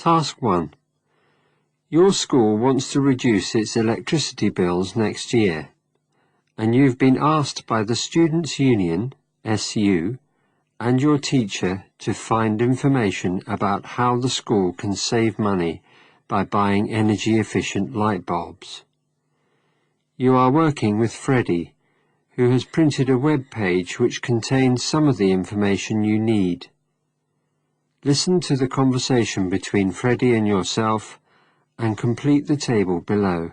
Task 1. Your school wants to reduce its electricity bills next year, and you've been asked by the Students' Union, SU, and your teacher to find information about how the school can save money by buying energy-efficient light bulbs. You are working with Freddie, who has printed a web page which contains some of the information you need. Listen to the conversation between Freddie and yourself and complete the table below.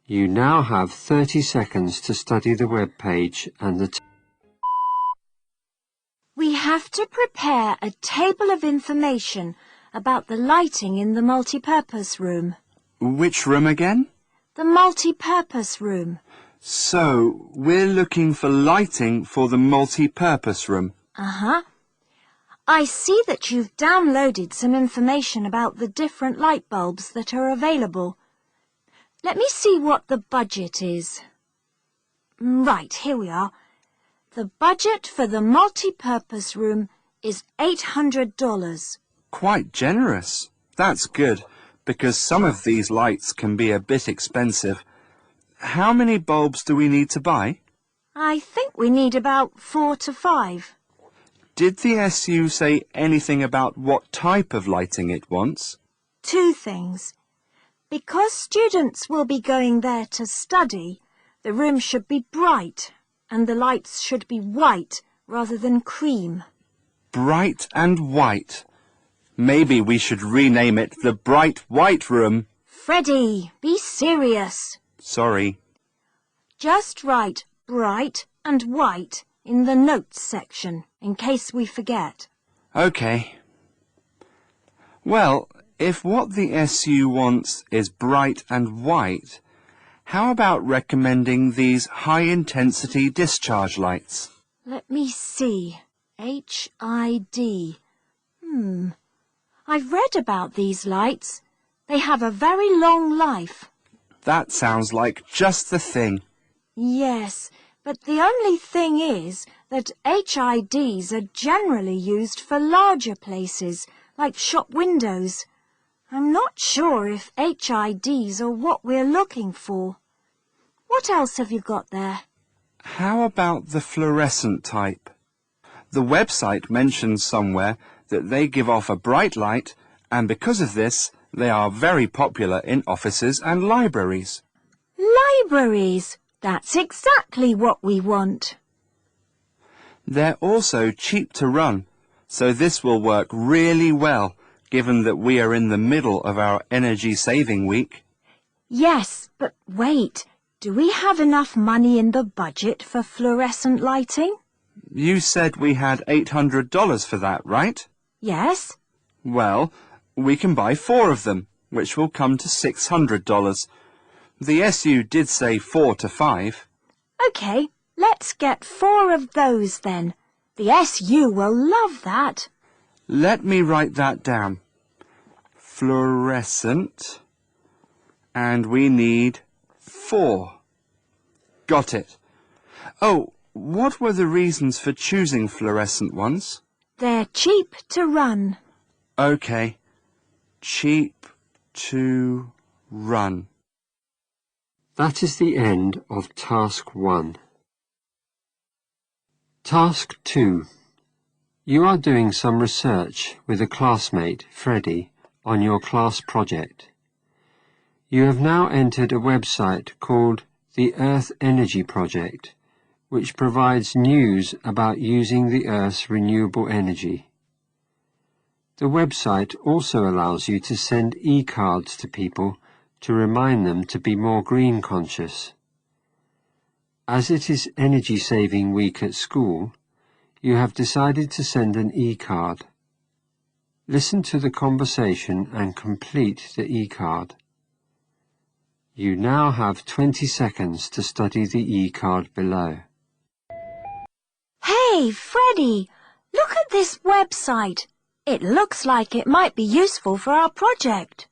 You now have 30 seconds to study the web page and the We have to prepare a table of information about the lighting in the multipurpose room. Which room again? The multipurpose room. So, we're looking for lighting for the multipurpose room. Uh-huh. I see that you've downloaded some information about the different light bulbs that are available. Let me see what the budget is. Right, here we are. The budget for the multipurpose room is $800. Quite generous. That's good, because some of these lights can be a bit expensive. How many bulbs do we need to buy? I think we need about 4 to 5. Did the SU say anything about what type of lighting it wants? 2 things. Because students will be going there to study, the room should be bright, and the lights should be white rather than cream. Bright and white. Maybe we should rename it the Bright White Room. Freddie, be serious. Sorry. Just write bright and white in the notes section, in case we forget. OK. Well, if what the SU wants is bright and white, how about recommending these high-intensity discharge lights? Let me see. HID. I've read about these lights. They have a very long life. That sounds like just the thing. Yes, but the only thing is that HIDs are generally used for larger places, like shop windows. I'm not sure if HIDs are what we're looking for. What else have you got there? How about the fluorescent type? The website mentions somewhere that they give off a bright light, and because of this, they are very popular in offices and libraries. Libraries! That's exactly what we want. They're also cheap to run, so this will work really well, given that we are in the middle of our energy-saving week. Yes, but wait. Do we have enough money in the budget for fluorescent lighting? You said we had $800 for that, right? Yes. Well, we can buy 4 of them, which will come to $600. The SU did say 4 to 5. OK, let's get 4 of those then. The SU will love that. Let me write that down. Fluorescent. And we need 4. Got it. Oh, what were the reasons for choosing fluorescent ones? They're cheap to run. OK. Cheap to run. That is the end of Task 1. Task 2. You are doing some research with a classmate, Freddie, on your class project. You have now entered a website called the Earth Energy Project, which provides news about using the Earth's renewable energy. The website also allows you to send e-cards to people to remind them to be more green conscious. As it is Energy Saving Week at school, you have decided to send an e-card. Listen to the conversation and complete the e-card. You now have 20 seconds to study the e-card below. Hey, Freddie, look at this website. It looks like it might be useful for our project.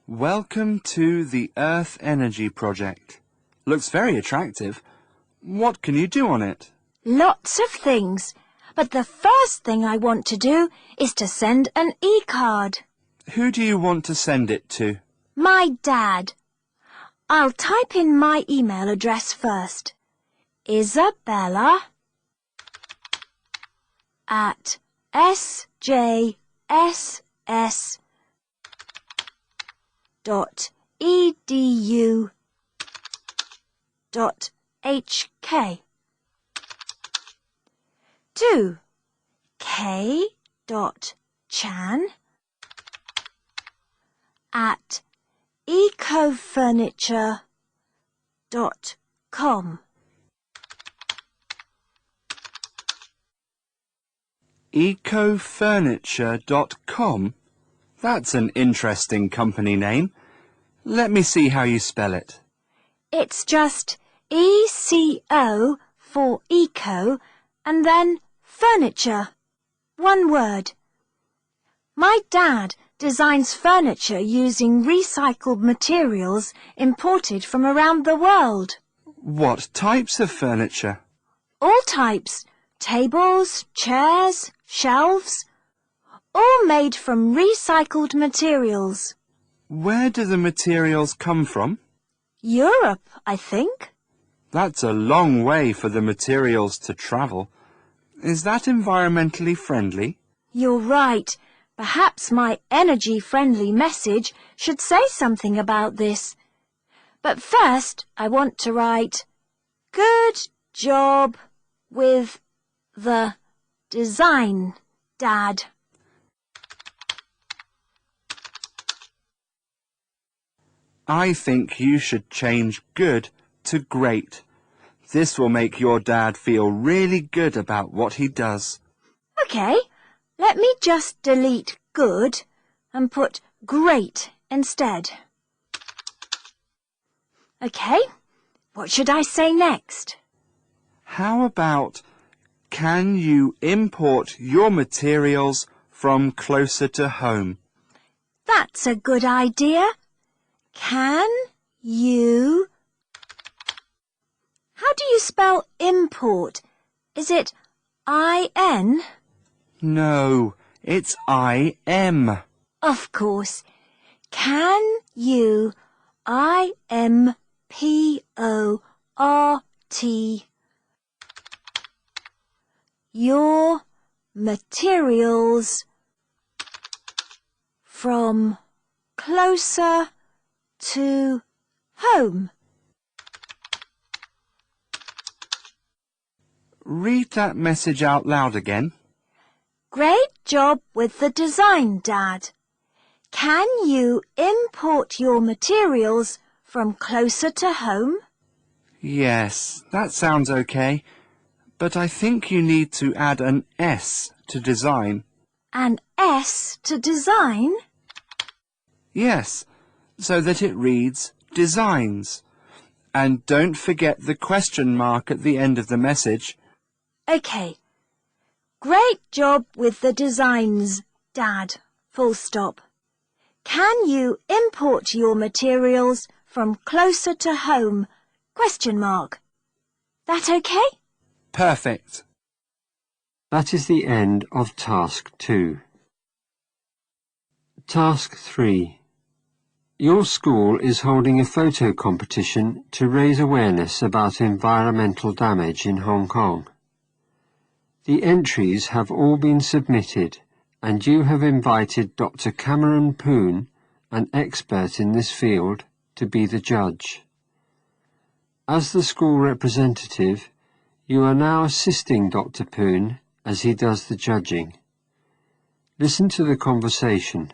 Welcome to the Earth Energy Project. Looks very attractive. What can you do on it? Lots of things. But the first thing I want to do is to send an e-card. Who do you want to send it to? My dad. I'll type in my email address first. Isabella@sjss.edu.hk. To k.chan@ecofurniture.com. Ecofurniture.com? That's an interesting company name. Let me see how you spell it. It's just ECO for eco and then furniture. One word. My dad designs furniture using recycled materials imported from around the world. What types of furniture? All types. Tables, chairs, shelves. All made from recycled materials. Where do the materials come from? Europe, I think. That's a long way for the materials to travel. Is that environmentally friendly? You're right. Perhaps my energy-friendly message should say something about this. But first, I want to write, "Good job with the design, Dad." I think you should change good to great. This will make your dad feel really good about what he does. OK, let me just delete good and put great instead. OK, what should I say next? How about, can you import your materials from closer to home? That's a good idea. Can you... How do you spell import? Is it I-N? No, it's I-M. Of course. Can you I-M-P-O-R-T your materials from closer to home? Read that message out loud again. Great job with the design, Dad. Can you import your materials from closer to home? Yes, that sounds okay. But I think you need to add an S to design. An S to design? Yes, so that it reads designs. And don't forget the question mark at the end of the message. OK. Great job with the designs, Dad. Full stop. Can you import your materials from closer to home? Question mark. That OK? Perfect. That is the end of Task 2. Task 3. Your school is holding a photo competition to raise awareness about environmental damage in Hong Kong. The entries have all been submitted, and you have invited Dr. Cameron Poon, an expert in this field, to be the judge. As the school representative, you are now assisting Dr. Poon as he does the judging. Listen to the conversation.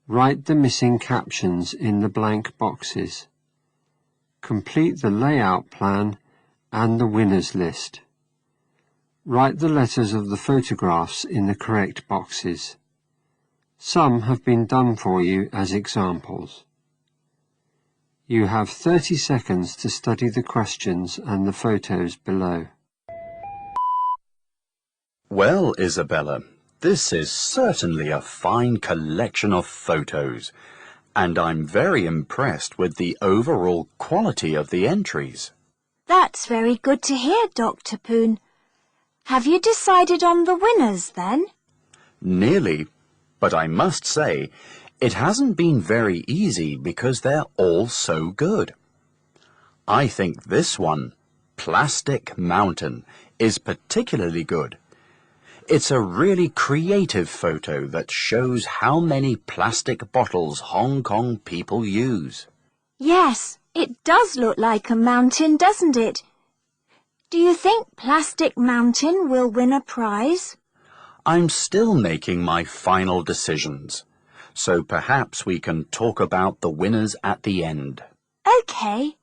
Write the missing captions in the blank boxes. Complete the layout plan and the winners list. Write the letters of the photographs in the correct boxes. Some have been done for you as examples. You have 30 seconds to study the questions and the photos below. Well, Isabella, this is certainly a fine collection of photos, and I'm very impressed with the overall quality of the entries. That's very good to hear, Dr. Poon. Have you decided on the winners, then? Nearly, But I must say, it hasn't been very easy because they're all so good. I think this one, Plastic Mountain, is particularly good. It's a really creative photo that shows how many plastic bottles Hong Kong people use. Yes, it does look like a mountain, doesn't it? Do you think Plastic Mountain will win a prize? I'm still making my final decisions, so perhaps we can talk about the winners at the end. Okay.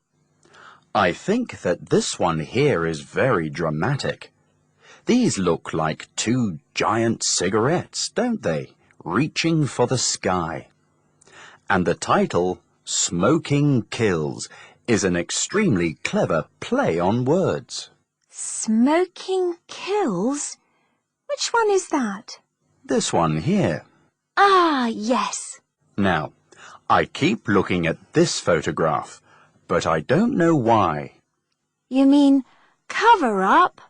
I think that this one here is very dramatic. These look like two giant cigarettes, don't they? Reaching for the sky. And the title, Smoking Kills, is an extremely clever play on words. Smoking kills? Which one is that? This one here. Ah, yes. Now, I keep looking at this photograph, but I don't know why. You mean cover up?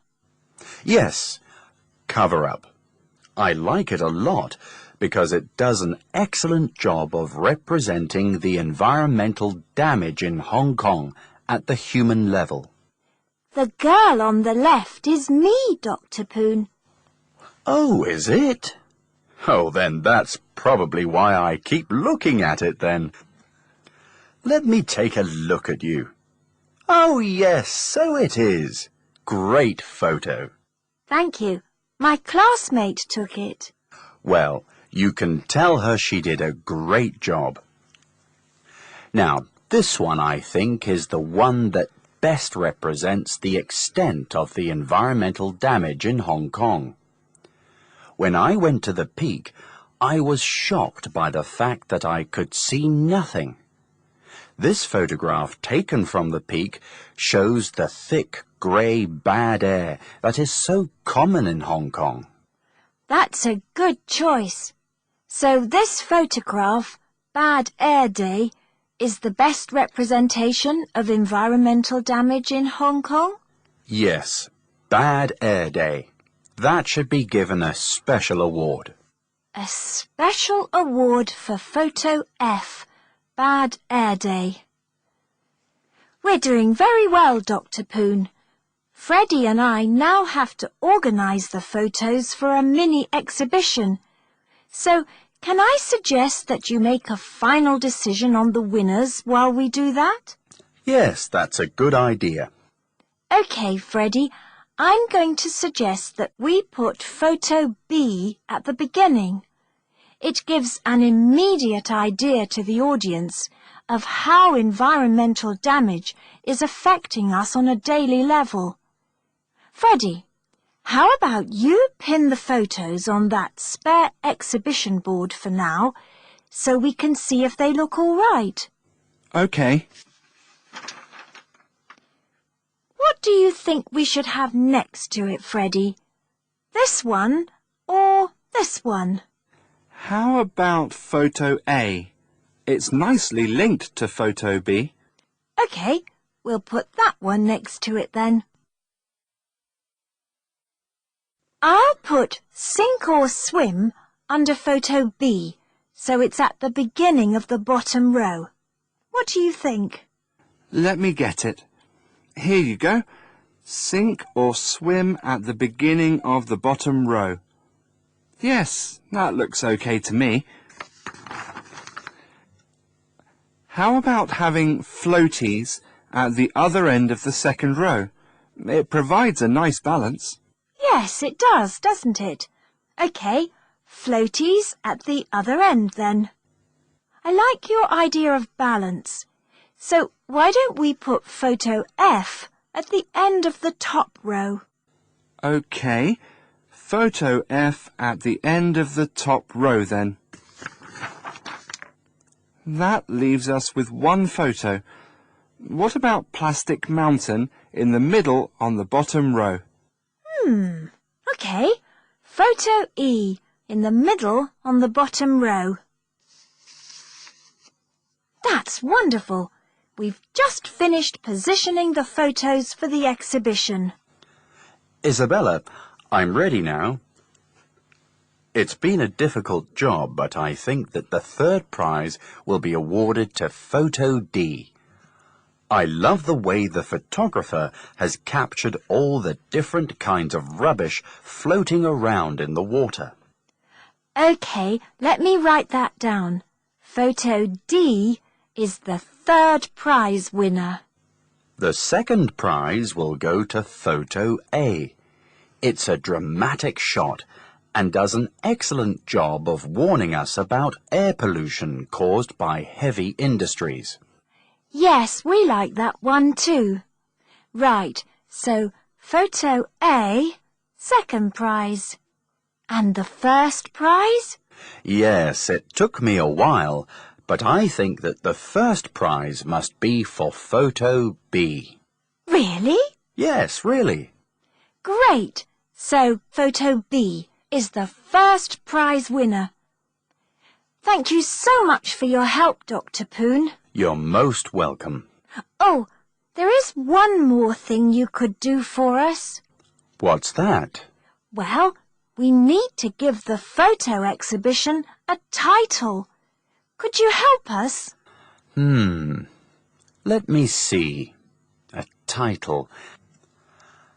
Yes, cover up. I like it a lot because it does an excellent job of representing the environmental damage in Hong Kong at the human level. The girl on the left is me, Dr. Poon. Oh, is it? Oh, then that's probably why I keep looking at it then. Let me take a look at you. Oh, yes, so it is. Great photo. Thank you. My classmate took it. Well, you can tell her she did a great job. Now, this one, I think, is the one that best represents the extent of the environmental damage in Hong Kong. When I went to the peak, I was shocked by the fact that I could see nothing. This photograph taken from the peak shows the thick, grey, bad air that is so common in Hong Kong. That's a good choice. So this photograph, Bad Air Day, is the best representation of environmental damage in Hong Kong? Yes, Bad Air Day. That should be given a special award. A special award for Photo F, Bad Air Day. We're doing very well, Dr. Poon. Freddie and I now have to organise the photos for a mini exhibition. So, can I suggest that you make a final decision on the winners while we do that? Yes, that's a good idea. OK, Freddie, I'm going to suggest that we put photo B at the beginning. It gives an immediate idea to the audience of how environmental damage is affecting us on a daily level. Freddie, how about you pin the photos on that spare exhibition board for now, so we can see if they look all right? OK. What do you think we should have next to it, Freddie? This one or this one? How about photo A? It's nicely linked to photo B. OK, we'll put that one next to it then. I'll put sink or swim under photo B, so it's at the beginning of the bottom row. What do you think? Let me get it. Here you go. Sink or swim at the beginning of the bottom row. Yes, that looks okay to me. How about having floaties at the other end of the second row? It provides a nice balance. Yes, it does, doesn't it? OK, floaties at the other end then. I like your idea of balance. So why don't we put photo F at the end of the top row? OK, photo F at the end of the top row then. That leaves us with one photo. What about Plastic Mountain in the middle on the bottom row? OK, photo E in the middle on the bottom row. That's wonderful. We've just finished positioning the photos for the exhibition. Isabella, I'm ready now. It's been a difficult job, but I think that the third prize will be awarded to Photo D. I love the way the photographer has captured all the different kinds of rubbish floating around in the water. OK, let me write that down. Photo D is the third prize winner. The second prize will go to Photo A. It's a dramatic shot and does an excellent job of warning us about air pollution caused by heavy industries. Yes, we like that one too. Right, so Photo A, second prize. And the first prize? Yes, it took me a while, but I think that the first prize must be for Photo B. Really? Yes, really. Great! So Photo B is the first prize winner. Thank you so much for your help, Dr. Poon. You're most welcome. Oh, there is one more thing you could do for us. What's that? Well, we need to give the photo exhibition a title. Could you help us? Let me see. A title.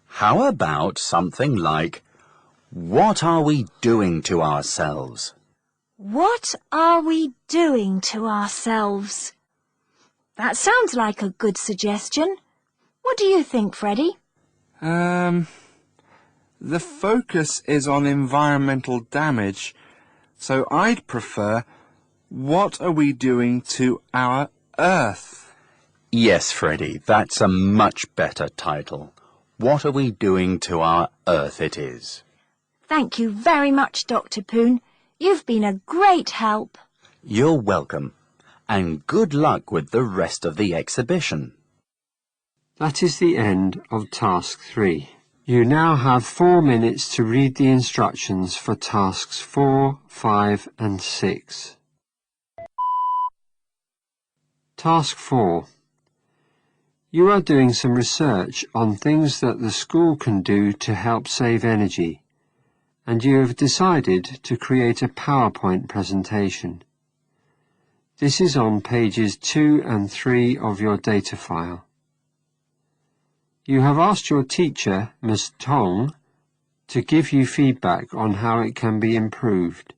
How about something like, What are we doing to ourselves? What are we doing to ourselves? That sounds like a good suggestion. What do you think, Freddie? The focus is on environmental damage, so I'd prefer, What are we doing to our Earth? Yes, Freddie, that's a much better title. What are we doing to our Earth it is. Thank you very much, Dr. Poon. You've been a great help. You're welcome. And good luck with the rest of the exhibition. That is the end of Task 3. You now have 4 minutes to read the instructions for Tasks 4, 5 and 6. Task 4. You are doing some research on things that the school can do to help save energy, and you have decided to create a PowerPoint presentation. This is on pages 2 and 3 of your data file. You have asked your teacher, Ms. Tong, to give you feedback on how it can be improved.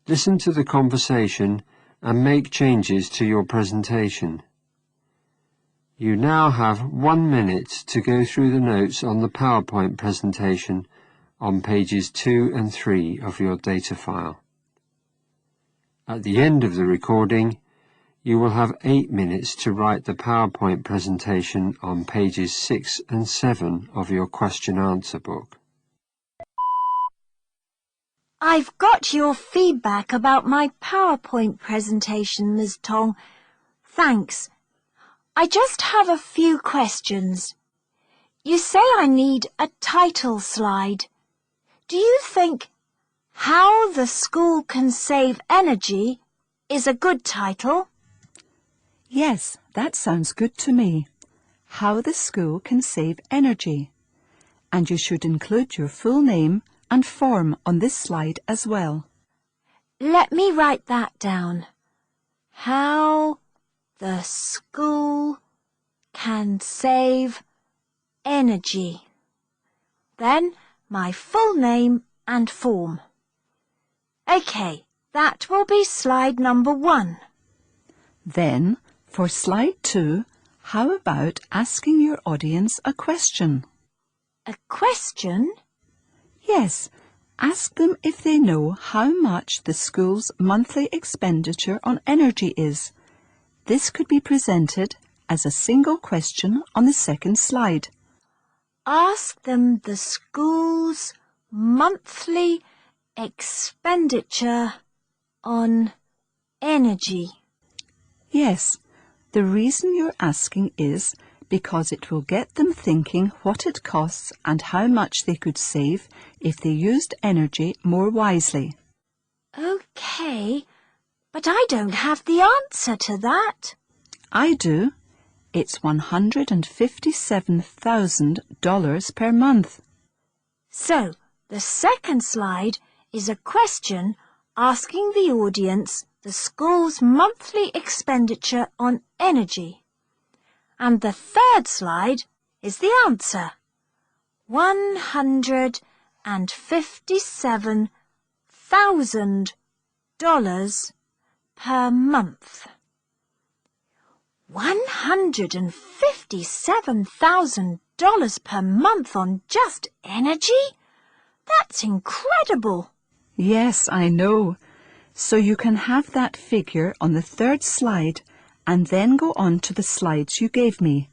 Listen to the conversation and make changes to your presentation. You now have 1 minute to go through the notes on the PowerPoint presentation on pages 2 and 3 of your data file. At the end of the recording, you will have 8 minutes to write the PowerPoint presentation on pages 6 and 7 of your question-answer book. I've got your feedback about my PowerPoint presentation, Ms. Tong. Thanks. I just have a few questions. You say I need a title slide. Do you think How the School Can Save Energy is a good title? Yes, that sounds good to me. How the School Can Save Energy. And you should include your full name and form on this slide as well. Let me write that down. How the School Can Save Energy. Then my full name and form. OK, that will be slide number 1. Then, for slide 2, how about asking your audience a question? A question? Yes, ask them if they know how much the school's monthly expenditure on energy is. This could be presented as a single question on the second slide. Ask them the school's monthly expenditure on energy. Yes, the reason you're asking is because it will get them thinking what it costs and how much they could save if they used energy more wisely. OK, but I don't have the answer to that. I do. It's $157,000 per month. So, the second slide is a question asking the audience the school's monthly expenditure on energy. And the third slide is the answer. $157,000 per month. $157,000 per month on just energy? That's incredible. Yes, I know. So you can have that figure on the third slide and then go on to the slides you gave me.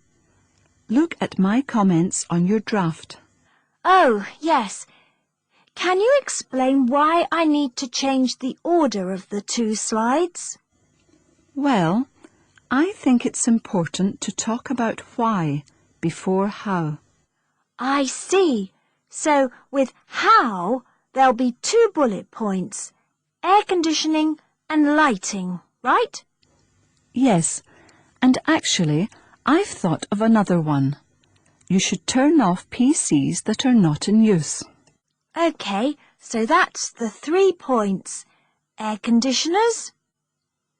Look at my comments on your draft. Oh, yes. Can you explain why I need to change the order of the two slides? Well, I think it's important to talk about why before how. I see. So with how, there'll be 2 bullet points, air conditioning and lighting, right? Yes, and actually, I've thought of another one. You should turn off PCs that are not in use. OK, so that's the 3 points. Air conditioners,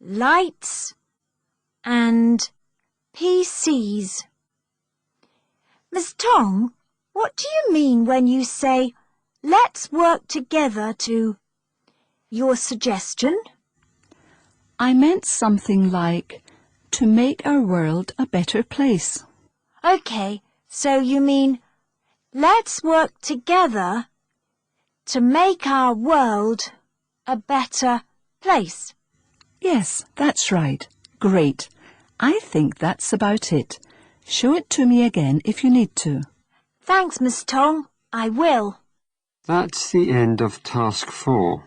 lights and PCs. Miss Tong, what do you mean when you say, let's work together to your suggestion? I meant something like, to make our world a better place. OK, so you mean, let's work together to make our world a better place. Yes, that's right. Great. I think that's about it. Show it to me again if you need to. Thanks, Miss Tong. I will. That's the end of task 4.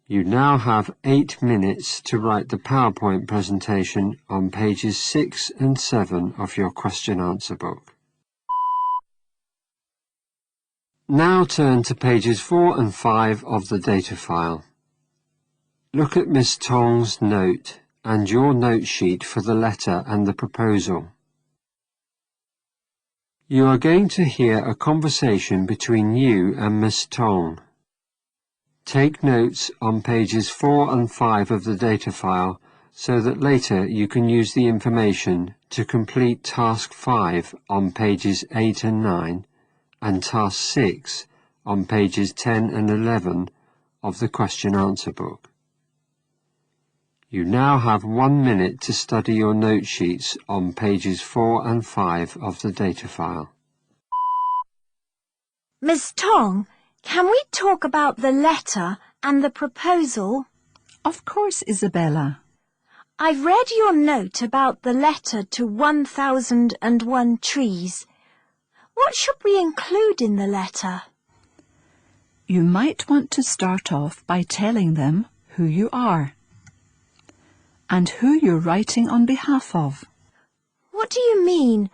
You now have 8 minutes to write the PowerPoint presentation on pages 6 and 7 of your question-answer book. Now turn to pages 4 and 5 of the data file. Look at Miss Tong's note and your note sheet for the letter and the proposal. You are going to hear a conversation between you and Miss Tong. Take notes on pages 4 and 5 of the data file so that later you can use the information to complete task 5 on pages 8 and 9 and task 6 on pages 10 and 11 of the question-answer book. You now have 1 minute to study your note sheets on pages 4 and 5 of the data file. Miss Tong, can we talk about the letter and the proposal? Of course, Isabella. I've read your note about the letter to 1001 trees. What should we include in the letter? You might want to start off by telling them who you are and who you're writing on behalf of. What do you mean,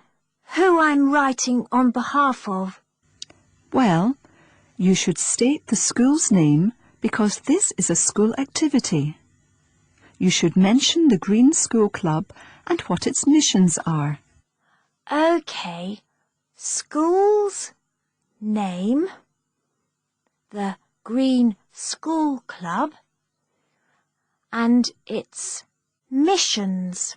who I'm writing on behalf of? Well, you should state the school's name because this is a school activity. You should mention the Green School Club and what its missions are. OK, school's name, the Green School Club, and its missions.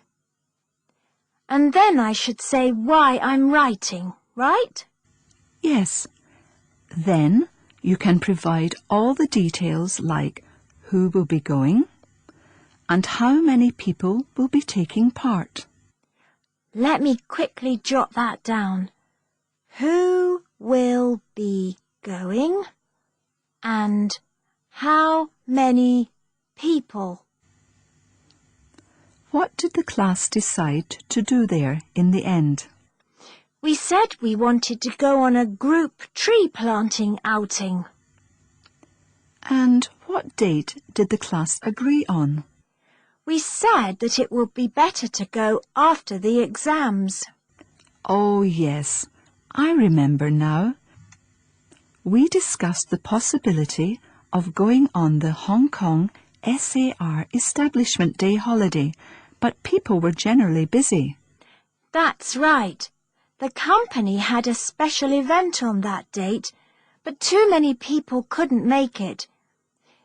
And then I should say why I'm writing, right? Yes. Then you can provide all the details like who will be going and how many people will be taking part. Let me quickly jot that down. Who will be going and how many people? What did the class decide to do there in the end? We said we wanted to go on a group tree planting outing. And what date did the class agree on? We said that it would be better to go after the exams. Oh, yes, I remember now. We discussed the possibility of going on the Hong Kong SAR Establishment Day holiday, but people were generally busy. That's right. The company had a special event on that date, but too many people couldn't make it.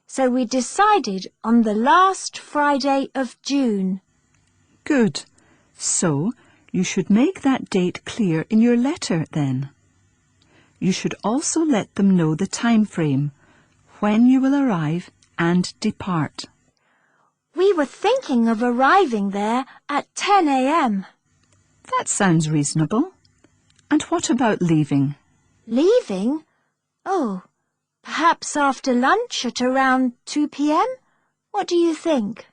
So we decided on the last Friday of June. Good. So you should make that date clear in your letter then. You should also let them know the time frame, when you will arrive and depart. We were thinking of arriving there at 10 a.m. That sounds reasonable. And what about leaving? Leaving? Oh, perhaps after lunch at around 2 p.m.? What do you think?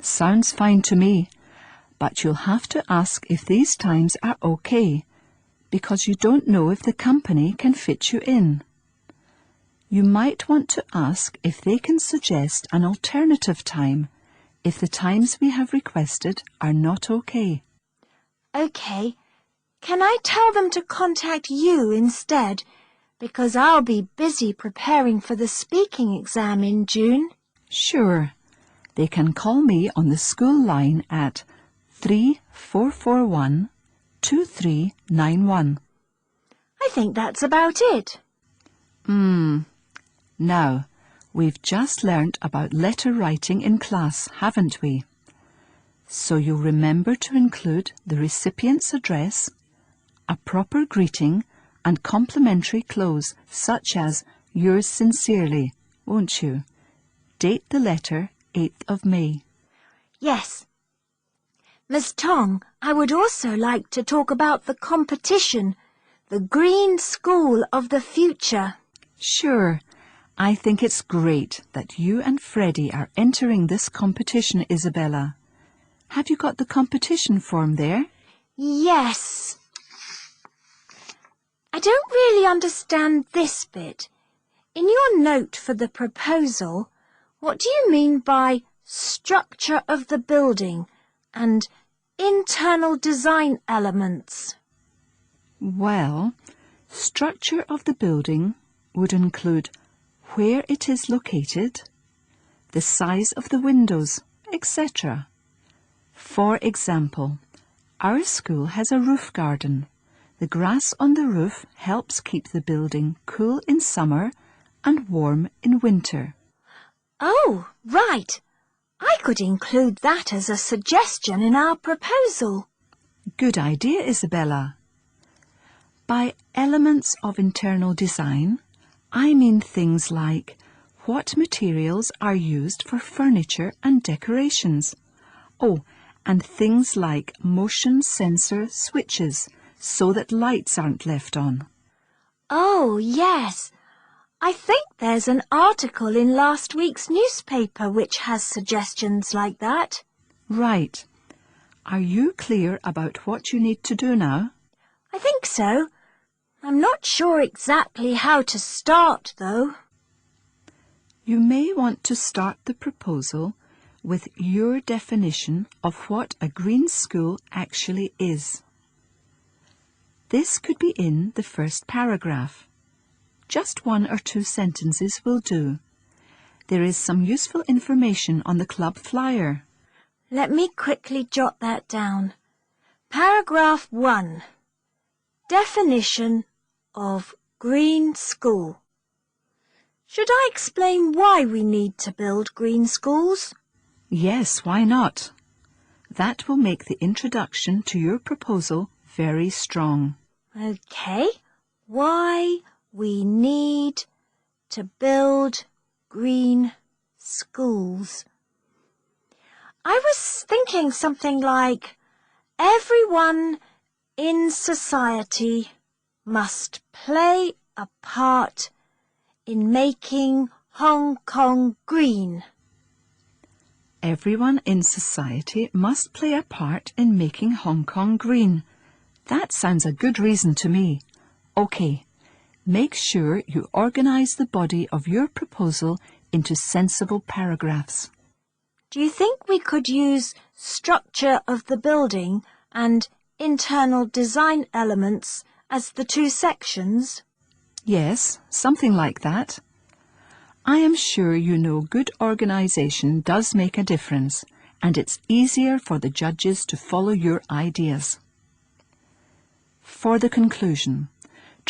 Sounds fine to me, but you'll have to ask if these times are okay, because you don't know if the company can fit you in. You might want to ask if they can suggest an alternative time, if the times we have requested are not okay. Okay. Can I tell them to contact you instead? Because I'll be busy preparing for the speaking exam in June. Sure. They can call me on the school line at 3441-2391. I think that's about it. Now, we've just learnt about letter writing in class, haven't we? So you'll remember to include the recipient's address, a proper greeting, and complimentary close, such as yours sincerely, won't you? Date the letter 8th of May. Yes. Miss Tong, I would also like to talk about the competition, the Green School of the Future. Sure. I think it's great that you and Freddie are entering this competition, Isabella. Have you got the competition form there? Yes. I don't really understand this bit. In your note for the proposal, what do you mean by structure of the building and internal design elements? Well, structure of the building would include where it is located, the size of the windows, etc. For example, our school has a roof garden. The grass on the roof helps keep the building cool in summer and warm in winter. Oh, right. I could include that as a suggestion in our proposal. Good idea, Isabella. By elements of internal design, I mean things like what materials are used for furniture and decorations. Oh, and things like motion sensor switches so that lights aren't left on. Oh, yes. I think there's an article in last week's newspaper which has suggestions like that. Right. Are you clear about what you need to do now? I think so. I'm not sure exactly how to start, though. You may want to start the proposal with your definition of what a green school actually is. This could be in the first paragraph. Just 1 or 2 sentences will do. There is some useful information on the club flyer. Let me quickly jot that down. Paragraph 1. Definition of green school. Should I explain why we need to build green schools? Yes, why not? That will make the introduction to your proposal very strong. Okay. Why we need to build green schools. I was thinking something like, everyone in society must play a part in making Hong Kong green. Everyone in society must play a part in making Hong Kong green. That sounds a good reason to me. OK, make sure you organise the body of your proposal into sensible paragraphs. Do you think we could use structure of the building and internal design elements as the 2 sections? Yes, something like that. I am sure you know good organisation does make a difference, and it's easier for the judges to follow your ideas. For the conclusion,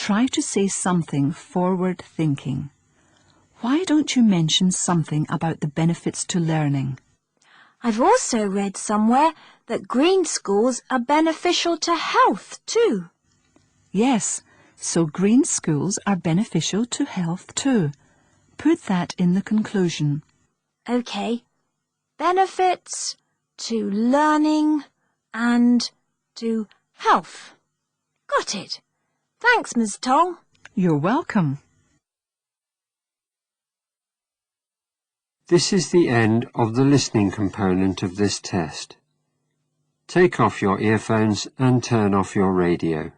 try to say something forward-thinking. Why don't you mention something about the benefits to learning? I've also read somewhere that green schools are beneficial to health too. Yes, so green schools are beneficial to health too. Put that in the conclusion. OK. Benefits to learning and to health. Got it. Thanks, Ms. Tong. You're welcome. This is the end of the listening component of this test. Take off your earphones and turn off your radio.